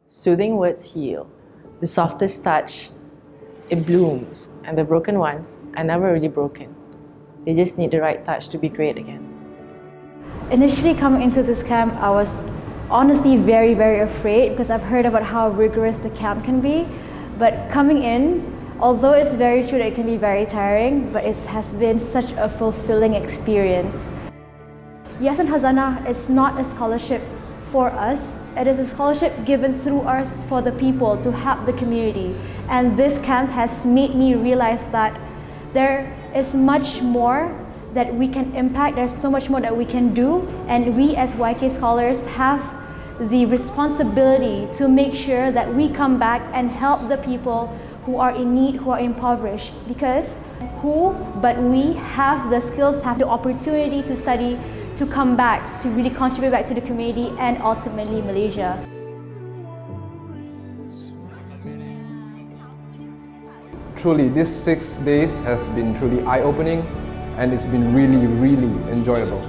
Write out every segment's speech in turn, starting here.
Soothing words heal. The softest touch, it blooms. And the broken ones are never really broken. They just need the right touch to be great again. Initially coming into this camp, I was honestly very, very afraid because I've heard about how rigorous the camp can be. But coming in, although it's very true that it can be very tiring, but it has been such a fulfilling experience. Yayasan Hazanah is not a scholarship for us. It is a scholarship given through us for the people to help the community. And this camp has made me realize that there is much more that we can impact, there's so much more that we can do, and we as YK scholars have the responsibility to make sure that we come back and help the people who are in need, who are impoverished, because who but we have the skills, have the opportunity to study, to come back, to really contribute back to the community and ultimately Malaysia. Truly, these 6 days has been truly eye-opening, and it's been really, really enjoyable.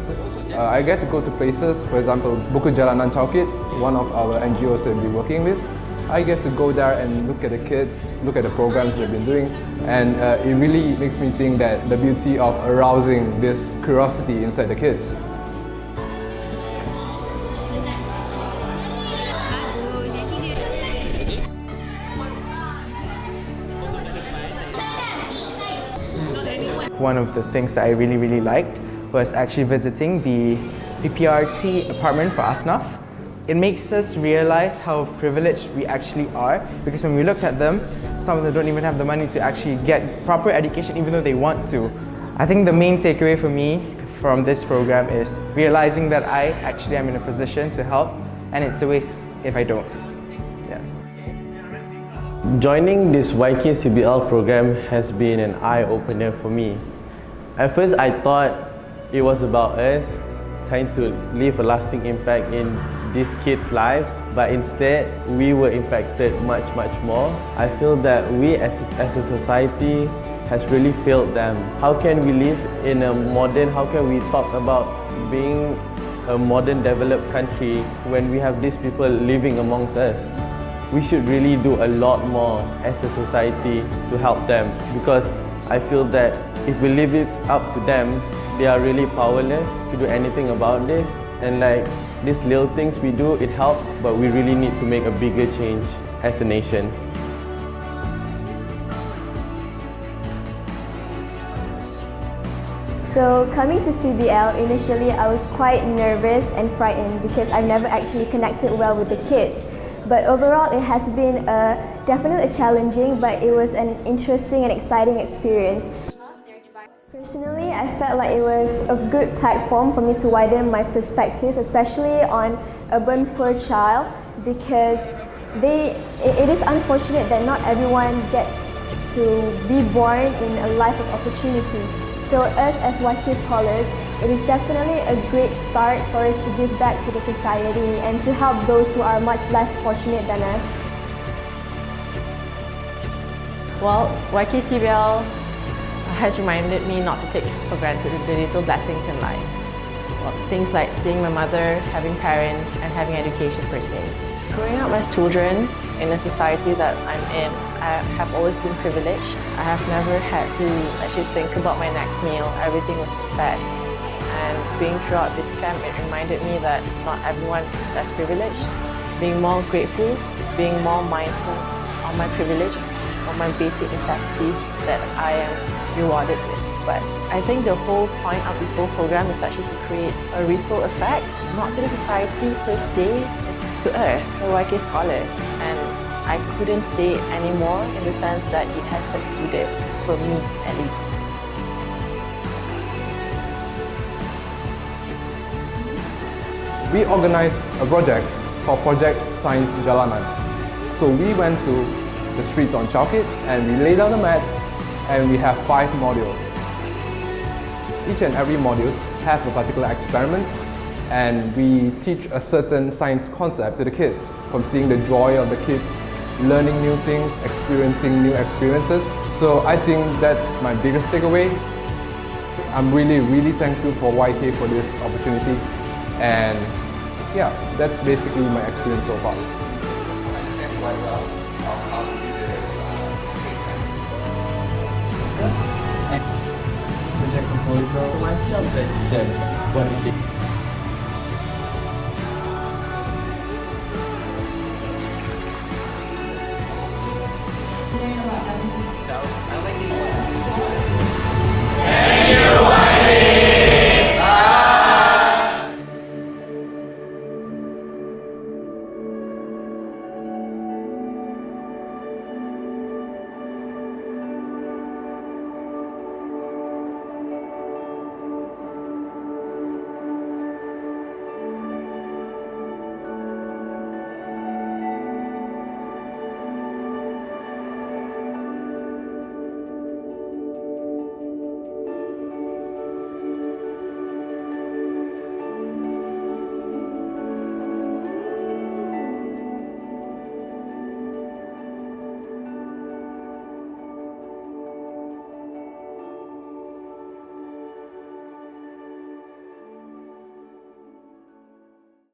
I get to go to places, for example, Buku Jalanan Chowkit, one of our NGOs that we're working with. I get to go there and look at the kids, look at the programs they've been doing, and it really makes me think that the beauty of arousing this curiosity inside the kids. One of the things that I really liked was actually visiting the PPRT apartment for Asnaf. It makes us realize how privileged we actually are, because when we look at them, some of them don't even have the money to actually get proper education even though they want to. I think the main takeaway for me from this program is realizing that I actually am in a position to help, and it's a waste if I don't. Yeah. Joining this YKCBL program has been an eye-opener for me. At first I thought it was about us trying to leave a lasting impact in these kids' lives, but instead we were impacted much more. I feel that we as a society has really failed them. How can we live in a modern, how can we talk about being a modern developed country when we have these people living amongst us? We should really do a lot more as a society to help them, because I feel that if we leave it up to them, they are really powerless to do anything about this. And like these little things we do, it helps, but we really need to make a bigger change as a nation. So coming to CBL, initially I was quite nervous and frightened because I've never actually connected well with the kids. But overall it has been definitely challenging, but it was an interesting and exciting experience. Personally, I felt like it was a good platform for me to widen my perspectives, especially on urban poor child, because it is unfortunate that not everyone gets to be born in a life of opportunity. So us as YK scholars, it is definitely a great start for us to give back to the society and to help those who are much less fortunate than us. Well, YKCBL has reminded me not to take for granted the little blessings in life. Well, things like seeing my mother, having parents, and having education per se. Growing up as children in the society that I'm in, I have always been privileged. I have never had to actually think about my next meal. Everything was fed. And being throughout this camp, it reminded me that not everyone is as privileged. Being more grateful, being more mindful of my privilege, of my basic necessities that I am rewarded with. But I think the whole point of this whole program is actually to create a ripple effect, not to the society per se, it's to us, the YK scholars. And I couldn't say any more in the sense that it has succeeded, for me at least. We organized a project called Project Science Jalanan. So we went to the streets on Chowkit and we laid down the mats, and we have 5 modules. Each and every module have a particular experiment, and we teach a certain science concept to the kids, from seeing the joy of the kids, learning new things, experiencing new experiences. So I think that's my biggest takeaway. I'm really thankful for YK for this opportunity, and yeah, that's basically my experience so far. quite well of how to do the Project proposal. Macam saja buat